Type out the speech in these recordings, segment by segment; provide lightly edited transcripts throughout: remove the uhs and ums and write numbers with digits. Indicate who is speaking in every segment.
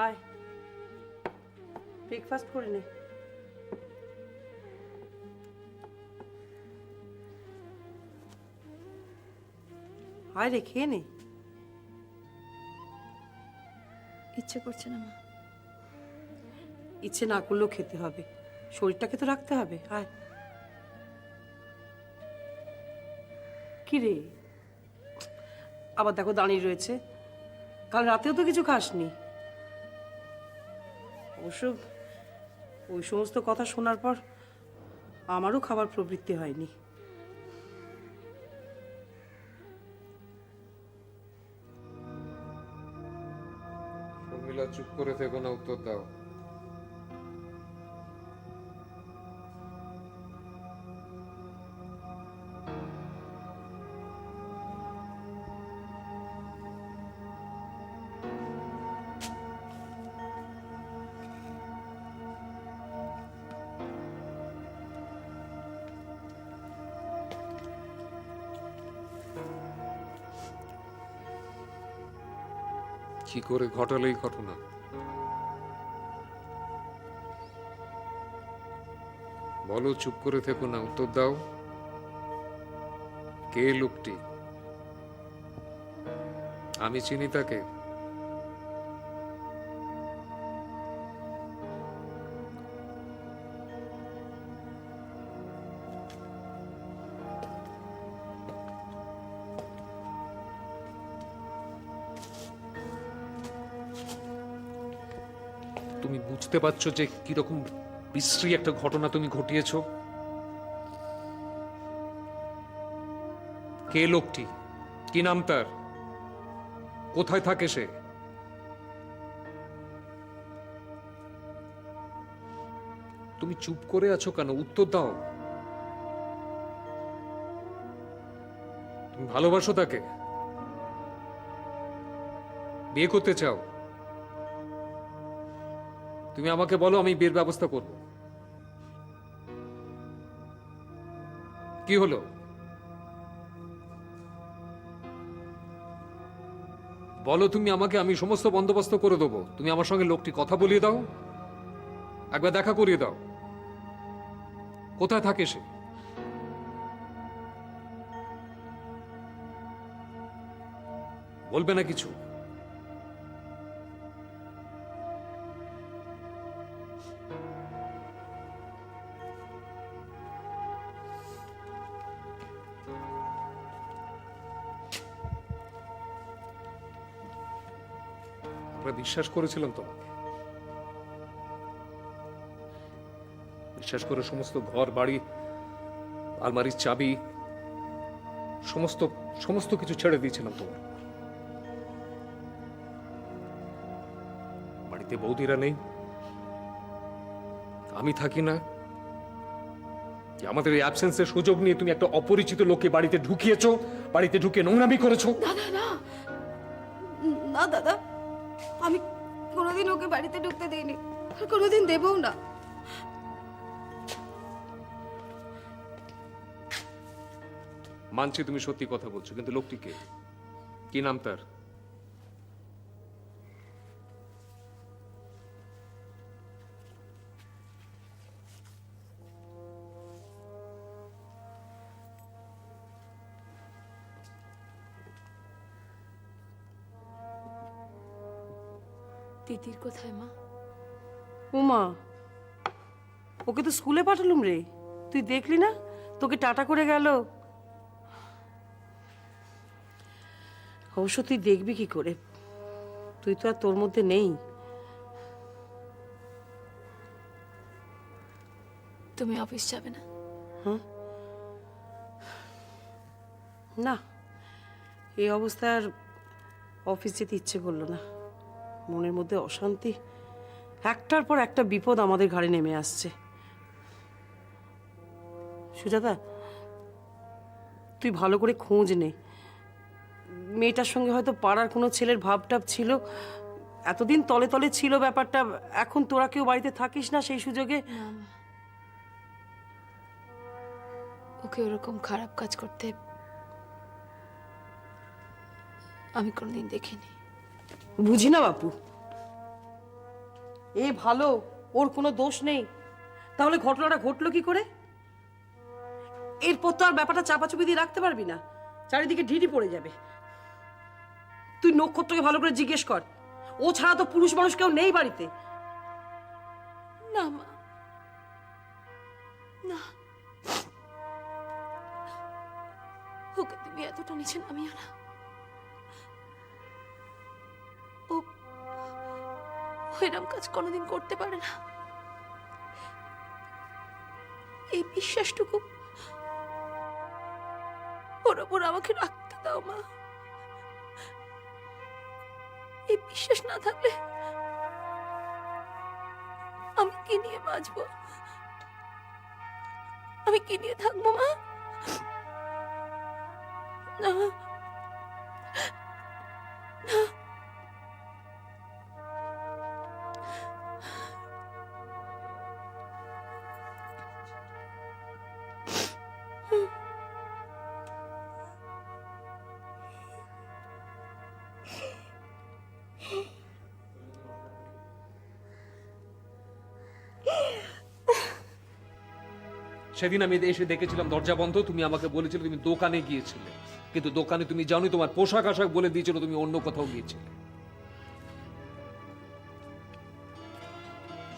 Speaker 1: আয়, ব্রেকফাস্ট করে নে। আয় রে, খেয়ে নে।
Speaker 2: ইচ্ছে করছে না মা।
Speaker 1: ইচ্ছে না করলেও খেতে হবে, শরীরটাকে তো রাখতে হবে। আয়। কি রে, আবার দেখো দাঁড়িয়ে রয়েছে। কাল রাতেও তো কিছু খাসনি। অবশ্য ওই সমস্ত কথা শোনার পর আমারও খাবার প্রবৃত্তি হয়নি।
Speaker 3: শর্মিলা, চুপ করে থেকো না, উত্তর দাও। কি করে ঘটালো এই ঘটনা? বলো, চুপ করে থেকো না, উত্তর দাও। কে লোকটি? আমি চিনি তাকে? তুমি বুঝতে পারছো যে কিরকম বিশ্রী একটা ঘটনা তুমি ঘটিয়েছো? কে লোকটি? কি নাম তার? কোথায় থাকে সে? তুমি চুপ করে আছো কেন? উত্তর দাও। তুমি ভালোবাসো তাকে? বিয়ে করতে চাও? তুমি আমাকে বলো, আমি বিয়ের ব্যবস্থা করব। কি হলো? বলো তুমি আমাকে, আমি সমস্ত বন্দোবস্ত করে দেবো। তুমি আমার সঙ্গে লোকটি কথা বলিয়ে দাও, একবার দেখা করিয়ে দাও। কোথায় থাকে সে? বলবে না কিছু? আমরা বিশ্বাস করেছিলাম তোমাকে, বিশ্বাস করে সমস্ত ঘর বাড়ি, আলমারির চাবি, সমস্ত সমস্ত কিছু ছেড়ে দিয়েছিলাম তোমার। বাড়িতে বৌদিরা নেই, আমি থাকি না। আমাদের এই অ্যাবসেন্সের সুযোগ নিয়ে তুমি একটা অপরিচিত লোককে বাড়িতে ঢুকিয়েছো, বাড়িতে ঢুকে নোংরামি করেছো।
Speaker 2: দাদা না, না দাদা, আমি কোনোদিন ওকে বাড়িতে ঢুকতে দিইনি, আর কোনোদিন দেবও না।
Speaker 3: মানছি তুমি সত্যি কথা বলছো, কিন্তু লোকটি কে? কি নাম তার?
Speaker 2: তিতির কোথায় মা?
Speaker 1: উমা, ওকে তো স্কুলে পাঠালুম রে। তুই দেখলি না, তোকে টাটা করে গেল। অবশ্য তুই দেখবি কি করে, তুই তো আর তোর মধ্যে নেই।
Speaker 2: তুমি অফিস যাবে না?
Speaker 1: না, এই অবস্থায় আর অফিস যেতে ইচ্ছে করলো না। মনের মধ্যে অশান্তি, একটার পর একটা বিপদ আমাদের ঘাড়ে নেমে আসছে। সুজাতা, তুই ভালো করে খোঁজ নে। মেয়েটার সঙ্গে হয়তো পাড়ার কোনো ছেলের ভাবটাব ছিল, এতদিন তলে তলে ছিল ব্যাপারটা। এখন তোরা কেউ বাড়িতে থাকিস না, সেই সুযোগে।
Speaker 2: ওকে ওরকম খারাপ কাজ করতে আমি কোনোদিন দেখিনি।
Speaker 1: বুঝি না বাপু, এ ভালো, ওর কোনো দোষ নেই, তাহলে ঘটনাটা ঘটলো কি করে? এরপর তো আর ব্যাপারটা চাপাচুপি দিয়ে রাখতে পারবি না, চারিদিকে ঢিঢি পড়ে যাবে। তুই নক্ষত্রকে ভালো করে জিজ্ঞেস কর, ও ছাড়া তো পুরুষ মানুষ কেউ নেই বাড়িতে।
Speaker 2: না মা, না, ওকে তুমি এতটা নিচে নামিও না। ও এরম কাজ কোনোদিন করতে পারে না। এই বিশ্বাসটুকু ওর ওপর আমাকে রাখতে দাও মা। এই বিশ্বাস না থাকলে আমি কি নিয়ে বাঁচবো? আমি কি নিয়ে থাকবো মা? না,
Speaker 3: সেদিন আমি এসে দেখেছিলাম দরজা বন্ধ, তুমি আমাকে বলেছিলে তুমি দোকানে গিয়েছিলে, কিন্তু দোকানে তুমি জানো তোমার পোশাক আশাক বলে দিয়েছিল তুমি অন্য কোথাও গিয়েছিলে।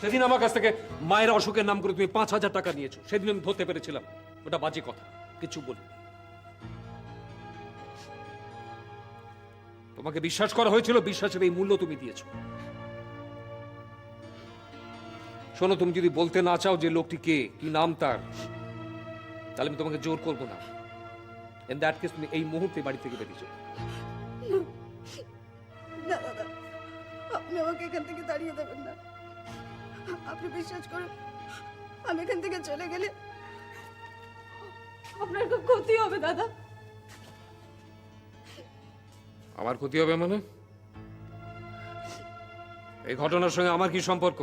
Speaker 3: সেদিন আমার কাছ থেকে মায়ের অসুখের নাম করে তুমি 5,000 টাকা নিয়েছো, সেদিন আমি ধরতে পেরেছিলাম ওটা বাজে কথা, কিছু বলি। তোমাকে বিশ্বাস করা হয়েছিল, বিশ্বাসের এই মূল্য তুমি দিয়েছো। শোনো, তুমি যদি বলতে না চাও যে লোকটি কে, কি নাম তার, তাহলে আমি তোমাকে জোর করবো না। ইন দ্যাট কেস তুমি এই মুহূর্তে বাড়ি থেকে বেরিয়ে যাও।
Speaker 2: না দাদা, আপনি আমাকে এখান থেকে তাড়িয়ে দেবেন না। আপনি বিশ্বাস করুন, আমি এখান থেকে চলে গেলে আপনার খুব ক্ষতি হবে দাদা।
Speaker 3: আমার ক্ষতি হবে মানে? এই ঘটনার সঙ্গে আমার কি সম্পর্ক?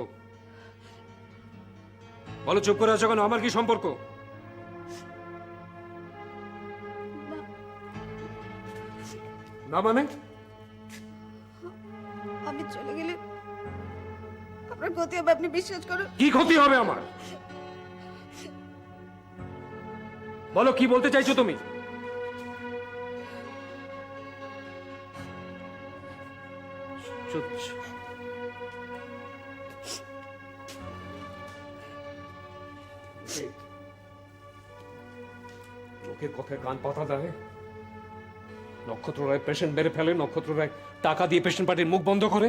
Speaker 3: বলো, চুপ করে আছো কেন? আমার কি সম্পর্ক? না মানে?
Speaker 2: আমি চলে গেলে আপনার ক্ষতি হবে, আপনি বিশ্বাস করুন।
Speaker 3: কি ক্ষতি হবে আমার? বলো, কি বলতে চাইছো তুমি? লোকের কথায় কান পাতা দেয়। নক্ষত্র রায় পেশেন্ট মেরে ফেলে, নক্ষত্র রায় টাকা দিয়ে পেশেন্ট পার্টির মুখ বন্ধ করে,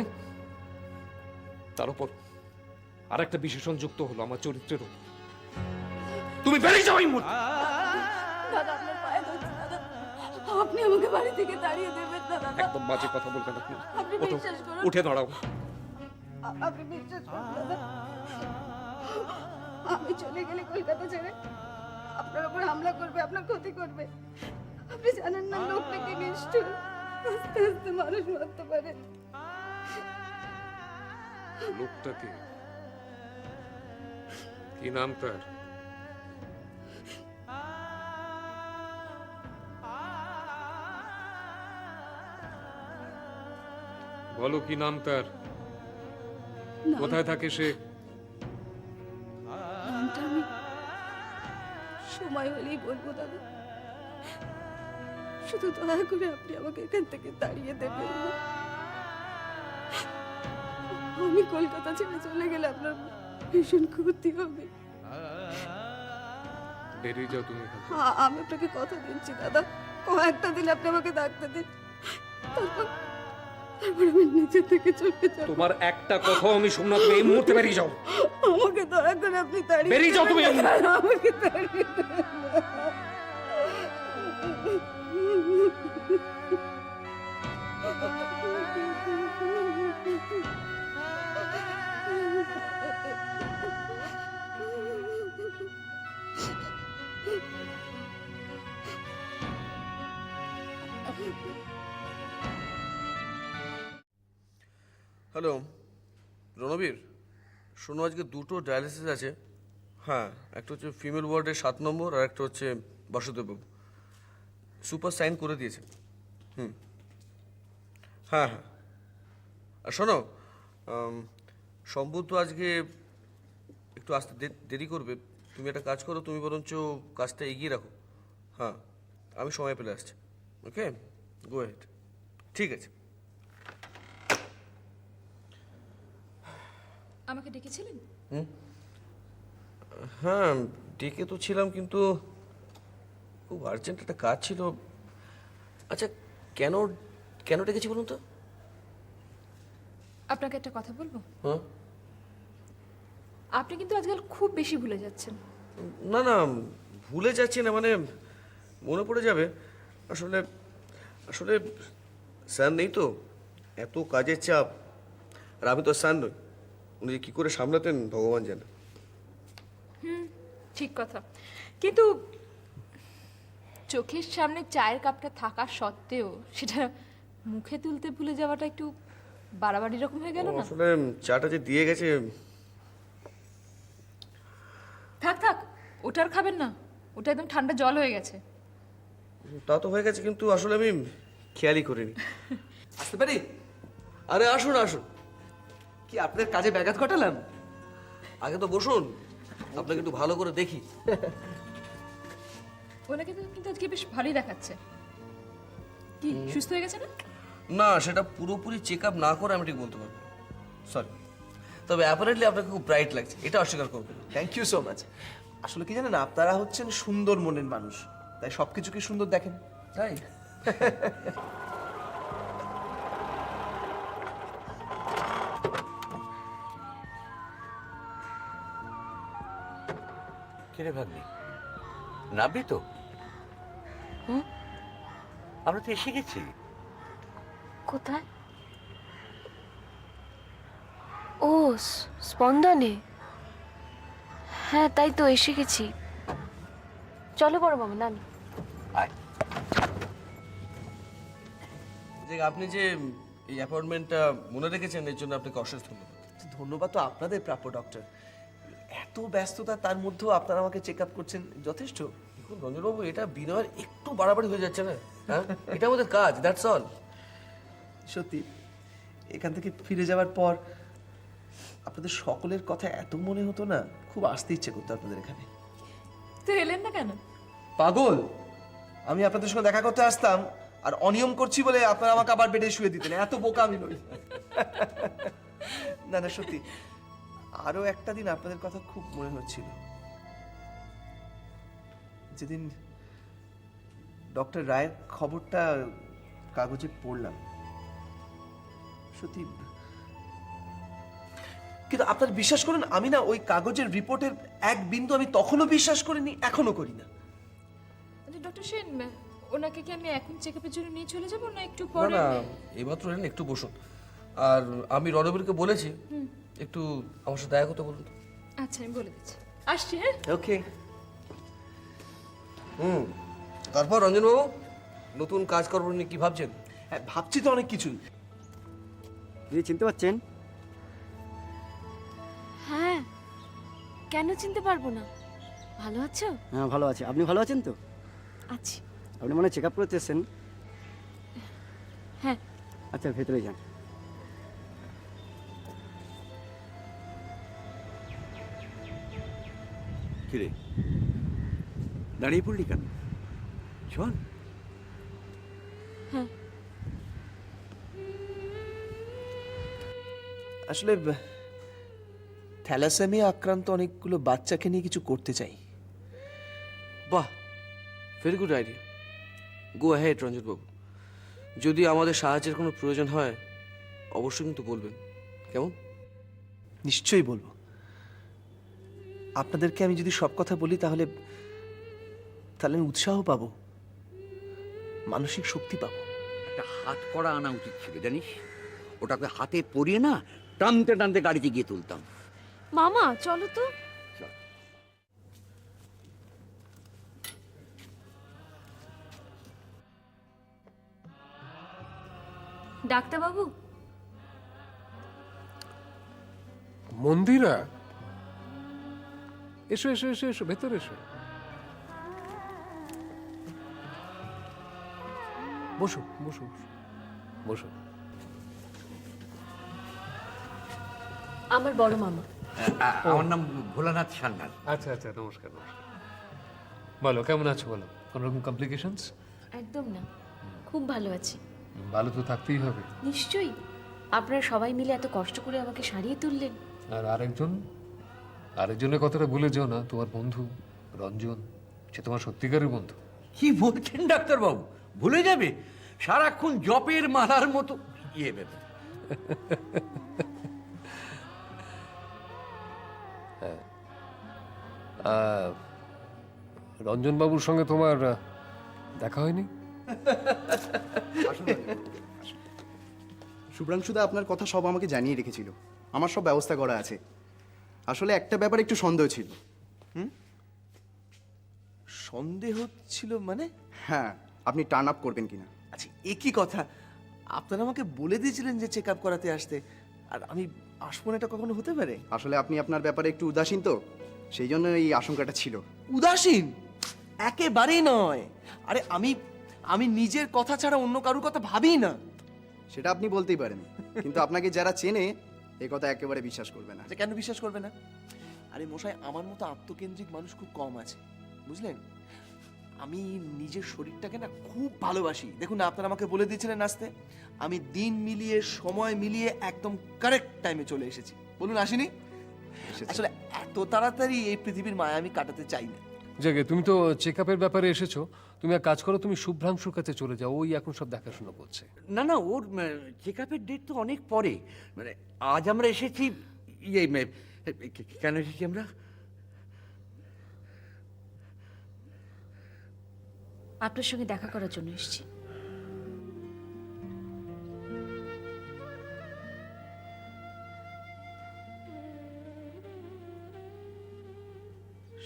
Speaker 3: তার উপর আর একটা বিশেষণ যুক্ত হলো আমার চরিত্রের উপর। তুমি বেরিয়ে যাও এই মুহূর্তে।
Speaker 2: দাদা, আপনার পায়ে ধরছি দাদা, আপনি আমাকে বাড়ি থেকে তাড়িয়ে দেবেন না দাদা।
Speaker 3: একদম বাজে কথা বলবেন না।
Speaker 2: আপনি
Speaker 3: ওঠো,
Speaker 2: বিশ্বাস করুন।
Speaker 3: উঠে দাঁড়াও।
Speaker 2: আপনি বিশ্বাস করুন দাদা, আমি চলে গেলে কলকাতা ছেড়ে আপনার উপর হামলা করবে, আপনার ক্ষতি করবে। আপনি জানেন না লোকটা কি নিষ্ঠুর, আস্তে আস্তে মানুষ মারতে পারে।
Speaker 3: লোকটাকে কি নাম তার? বলো, কি নাম তার? কোথায় থাকে সে?
Speaker 2: নামটা আমি সময় হলেই বলবো দাদা, শুধু দয়া করে আপনি আমাকে এখান থেকে তাড়িয়ে দেবেন না। আমি কলকাতা ছেড়ে চলে গেলে আপনার ভীষণ ক্ষতি হবে।
Speaker 3: বেরিয়ে যাও তুমি এখান থেকে।
Speaker 2: আমি আপনাকে কথা দিচ্ছি দাদা, কয়েকটা দিন আপনি আমাকে থাকতে দিন, তারপর আমি নিজে থেকে চলে যাব।
Speaker 3: তোমার একটা কথা আমি শুননা, তুমি এই মুহূর্তে বেরিয়ে যাও।
Speaker 2: আমাকে দয়া করে আপনি তাড়িয়ে
Speaker 3: বেরিয়ে যাও তুমি।
Speaker 2: দেবেন না, আমাকে তাড়িয়ে দেবেন না।
Speaker 4: হ্যালো রণবীর, শোনো, আজকে 2টো ডায়ালিসিস আছে। হ্যাঁ, একটা হচ্ছে ফিমেল ওয়ার্ডের 7 নম্বর, আর একটা হচ্ছে বাসুদেববাবু। সুপার সাইন করে দিয়েছে। হ্যাঁ হ্যাঁ, আর শোনো, সম্ভব তো আজকে একটু আসতে দেরি করবে। তুমি একটা কাজ করো, তুমি বরঞ্চ কাজটা এগিয়ে রাখো। হ্যাঁ, আমি সময় পেলে আসছি। ওকে, গো হেড। ঠিক আছে।
Speaker 5: আমাকে ডেকেছিলেন?
Speaker 4: হ্যাঁ, ডেকে তো ছিলাম, কিন্তু খুব আর্জেন্ট একটা কাজ ছিল। আচ্ছা, কেন কেন ডেকেছি বলুন তো?
Speaker 5: আপনাকে একটা কথা বলবো?
Speaker 4: হ্যাঁ।
Speaker 5: আপনি কিন্তু আজকাল খুব বেশি ভুলে যাচ্ছেন।
Speaker 4: না না, ভুলে যাচ্ছি না, মানে মনে পড়ে যাবে। আসলে আসলে স্যার নেই তো, এত কাজের চাপ। আর আমি তো স্যার নই, উনি যে কী করে সামলাতেন ভগবান জানে।
Speaker 5: ঠিক কথা, কিন্তু চোখের সামনে চায়ের কাপটা থাকা সত্ত্বেও সেটা মুখে তুলতে ভুলে যাওয়াটা একটু বাড়াবাড়ি রকম হয়ে গেল না?
Speaker 4: আসলে চাটা যে দিয়ে গেছে।
Speaker 5: থাক থাক, ওটা আর খাবেন না, ওটা একদম ঠান্ডা জল হয়ে গেছে।
Speaker 4: তা তো হয়ে গেছে, কিন্তু আসলে আমি খেয়ালই করিনি।
Speaker 6: আসতে পারি?
Speaker 4: আরে আসুন আসুন,
Speaker 6: কি আপনাদের কাজে ব্যাঘাত ঘটালাম?
Speaker 4: আগে তো বসুন, আপনাকে একটু ভালো করে দেখি।
Speaker 5: ওনাকে তো কিন্তু আজকে বেশ ভালোই দেখাচ্ছে। কি সুস্থ হয়ে গেছে না?
Speaker 4: না, সেটা পুরোপুরি চেক আপ না করে আমি ঠিক বলতে পারবো, সরি। তবে অ্যাপারেন্টলি আপনাকে খুব ব্রাইট লাগছে, এটা অস্বীকার করবো না।
Speaker 6: Thank you so much. আসলে কি জানেন, আপনারা হচ্ছেন সুন্দর মনের মানুষ, তাই সবকিছুকে সুন্দর দেখেন।
Speaker 4: তাই?
Speaker 7: কিরে ভাগ্নি, নামবি তো? আমরা তো এসে গেছি।
Speaker 8: কোথায়? ও, স্পন্দনে। হ্যাঁ, তাই তো এসে গেছি। চলো বড় মামা, নামি।
Speaker 7: আয়।
Speaker 4: যে আপনি যে এই অ্যাপয়েন্টমেন্টটা মনে রেখেছেন, এর জন্য আপনাকে অশেষ ধন্যবাদ।
Speaker 6: ধন্যবাদ তো আপনাদের প্রাপ্য ডক্টর। এত ব্যস্ততা, তার মধ্যেও আপনারা আমাকে চেক আপ করছেন, যথেষ্ট।
Speaker 4: দেখুন রঞ্জনবাবু, এটা বিনয়ের একটু বাড়াবাড়ি হয়ে যাচ্ছে না? হ্যাঁ, এটা আমাদের কাজ, দ্যাটস অল।
Speaker 6: সত্যি, এখান থেকে ফিরে যাওয়ার পর আপনাদের সকলের কথা এত মনে হতো না, খুব আসতে ইচ্ছে করতো আপনাদের এখানে।
Speaker 5: তো এলেন না কেন?
Speaker 6: পাগল, আমি আপনাদের সঙ্গে দেখা করতে আসতাম, আর অনিয়ম করছি বলে আপনারা আমাকে আবার বেডে শুয়ে দিতেন। এত বোকা আমি নই। না না, সত্যি, আরো একটা দিন আপনাদের কথা খুব মনে হচ্ছিল। যেদিন ডক্টর রায়ের খবরটা কাগজে পড়লাম, সত্যি। কিন্তু আপনারা বিশ্বাস করুন, আমি না ওই কাগজের রিপোর্টের এক বিন্দু আমি তখনও বিশ্বাস করিনি, এখনো করি না।
Speaker 5: আচ্ছা ডক্টর সেন, ওনাকে কি আমি এখন চেক আপের জন্য নিয়ে চলে যাবো না একটু
Speaker 4: না
Speaker 5: পরে?
Speaker 4: না, এইমাত্র এলেন, একটু বসুন। আর আমি রণবীরকে বলেছি একটু আমার সাথে দেখা করতে বলুন তো।
Speaker 5: আচ্ছা, আমি বলে দিচ্ছি। আসছি, হ্যাঁ?
Speaker 6: ওকে।
Speaker 4: তারপর রঞ্জনবাবু, নতুন কাজকর্ম নিয়ে কি ভাবছেন?
Speaker 6: হ্যাঁ, ভাবছি তো অনেক কিছুই।
Speaker 9: দিদি চিনতে পারছেন?
Speaker 8: হ্যাঁ, কেন চিনতে পারবো না? ভালো আছো?
Speaker 9: হ্যাঁ ভালো আছি, আপনি ভালো আছেন তো?
Speaker 8: আছি।
Speaker 9: আপনি মনে চেক আপ করতে এসেছেন?
Speaker 8: হ্যাঁ।
Speaker 9: আচ্ছা, ভেতরে যান।
Speaker 7: কিরে, দাঁড়িয়ে পড়লি কেন? চল।
Speaker 6: আসলে থ্যালাসেমিয়া আক্রান্ত অনেকগুলো বাচ্চাকে নিয়ে কিছু করতে চাই।
Speaker 4: বাহ, very good idea. Go ahead রঞ্জনবাবু। যদি আমাদের সাহায্যের কোনো প্রয়োজন হয় অবশ্যই কিন্তু বলবেন, কেমন?
Speaker 6: নিশ্চয়ই বলবো। আপনাদেরকে আমি যদি সব কথা বলি তাহলে তাহলে আমি উৎসাহ পাবো, মানসিক শক্তি পাবো।
Speaker 7: একটা হাত করা আনা উচিত ছিল, জানিস? ওটাকে হাতে পরিয়ে না টানতে টানতে গাড়িতে গিয়ে তুলতাম।
Speaker 8: মামা চলো তো। ডাক্তারবাবু,
Speaker 3: মন্দিরা, এসো এসো এসো এসো, ভেতরে এসো। বসো বসো বসো।
Speaker 8: আমার বড় মামা।
Speaker 7: আমার নাম ভোলানাথ সান্যাল।
Speaker 3: আচ্ছা আচ্ছা, নমস্কার নমস্কার। বলো কেমন আছো, বলো। কোনো রকম কমপ্লিকেশনস?
Speaker 8: একদম না, খুব ভালো আছি।
Speaker 3: ভালো তো থাকতেই হবে।
Speaker 8: নিশ্চয়ই, আপনারা সবাই মিলে এত কষ্ট করে আমাকে সারিয়ে তুললেন।
Speaker 3: আর আরেকজনের কথাটা ভুলে যেও না, তোমার বন্ধু রঞ্জন, সে তোমার সত্যিকারের বন্ধু।
Speaker 7: কি বলছেন ডাক্তারবাবু, ভুলে যাবে? সারাক্ষণ জপের মালার মতো ইয়ে ভেবে।
Speaker 3: রঞ্জন বাবুর সঙ্গে তোমার দেখা হয়নি?
Speaker 10: শুভ্রাংশুদা আপনার কথা সব আমাকে জানিয়ে রেখেছিল, আমার সব ব্যবস্থা করা আছে। আসলে একটা ব্যাপারে একটু সন্দেহ ছিল।
Speaker 6: সন্দেহ ছিল মানে?
Speaker 10: হ্যাঁ, আপনি টার্ন আপ করবেন কিনা।
Speaker 6: আচ্ছা, একই কথা। আপনারা আমাকে বলে দিয়েছিলেন যে চেক আপ করাতে আসতে, আর আমি আসবো না, এটা কখনো হতে পারে?
Speaker 10: আসলে আপনি আপনার ব্যাপারে একটু উদাসীন তো, সেই জন্য এই আশঙ্কাটা ছিল।
Speaker 6: উদাসীন? একেবারেই নয়। আরে আমি নিজের কথা ছাড়া অন্য কারোর কথা ভাবি না।
Speaker 10: সেটা আপনি বলতেই পারেন, কিন্তু আপনাকে যারা চেনে এই কথা একেবারে বিশ্বাস করবে না।
Speaker 6: আচ্ছা, কেন বিশ্বাস করবে না? আরে মশাই, আমার মতো আত্মকেন্দ্রিক মানুষ খুব কম আছে, বুঝলেন? আমি নিজের শরীরটাকে না খুব ভালোবাসি। দেখুন না, আপনারা আমাকে বলে দিয়েছিলেন আসতে, আমি দিন মিলিয়ে সময় মিলিয়ে একদম কারেক্ট টাইমে চলে এসেছি। বলুন আসিনি? আসলে এত তাড়াতাড়ি এই পৃথিবীর মায়া আমি কাটাতে চাই না।
Speaker 3: জাগে, তুমি তো চেক আপের ব্যাপারে এসেছো, তুমি এক কাজ করো, তুমি শুভ্রাংশুর কাছে চলে যাও, ওই এখন সব দেখাশোনা করছে।
Speaker 7: না না, ওর চেক আপের ডেট তো অনেক পরে। মানে আজ আমরা এসেছি, ইয়ে কেন এসেছি আমরা?
Speaker 8: আপনার সঙ্গে দেখা করার জন্য এসেছি।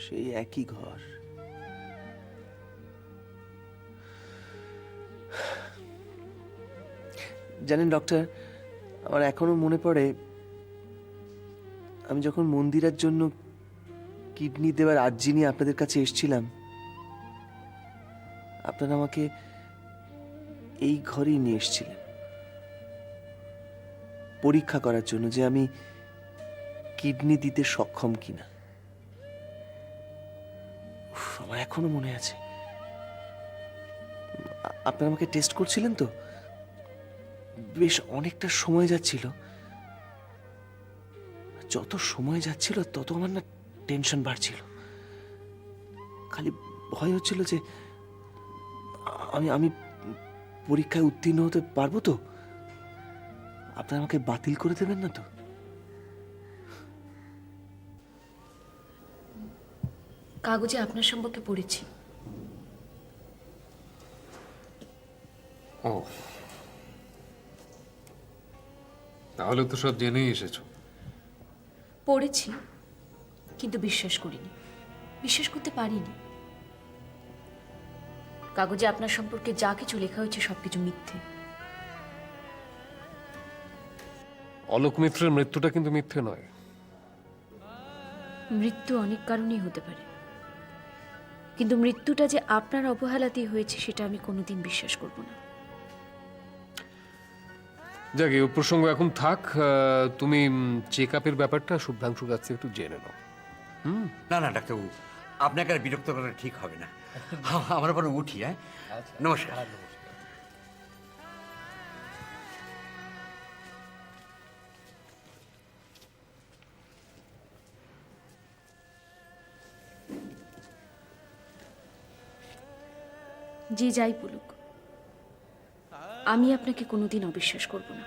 Speaker 6: সেই একই ঘর। জানেন ডক্টর, আমার এখনো মনে পড়ে আমি যখন মন্দিরের জন্য কিডনি দেওয়ার আর্জি নিয়ে আপনাদের কাছে এসেছিলাম, আপনারা আমাকে এই ঘরেই নিয়ে এসেছিলেন পরীক্ষা করার জন্য যে আমি কিডনি দিতে সক্ষম কিনা। আমার এখনো মনে আছে। আপনারা আমাকে টেস্ট করছিলেন তো, বেশ অনেকটা সময় যাচ্ছিল। যত সময় যাচ্ছিল তত আমার না টেনশন বাড়ছিল। খালি ভয় হচ্ছিল যে আমি পরীক্ষায় উত্তীর্ণ হতে পারবো তো, আপনারা আমাকে বাতিল করে দেবেন না তো?
Speaker 8: কাগজে আপনার সম্পর্কে পড়েছি।
Speaker 3: ও, তাহলে তো সব জেনেই এসেছো।
Speaker 8: পড়েছি, কিন্তু বিশ্বাস করিনি, বিশ্বাস করতে পারিনি। কাগজে আপনার সম্পর্কে যা কিছু লেখা হয়েছে সবকিছু মিথ্যে।
Speaker 3: অলোক মিত্রের মৃত্যুটা কিন্তু মিথ্যে নয়।
Speaker 8: মৃত্যু অনেক কারণেই হতে পারে, কিন্তু মৃত্যুটা যে আপনার অবহেলাতেই হয়েছে সেটা আমি কোনোদিন বিশ্বাস করব না।
Speaker 3: যাক, এই প্রসঙ্গ এখন থাক। তুমি চেক আপের ব্যাপারটা শুভ্রাংশুর কাছ থেকে একটু জেনে নাও।
Speaker 7: না না ডাক্তারবাবু, আপনাকে আর বিরক্ত করা ঠিক হবে না। আমরা পরে উঠি। হ্যাঁ, নমস্কার।
Speaker 8: যে যাই বলুক, আমি আপনাকে কোনোদিন অবিশ্বাস করব না।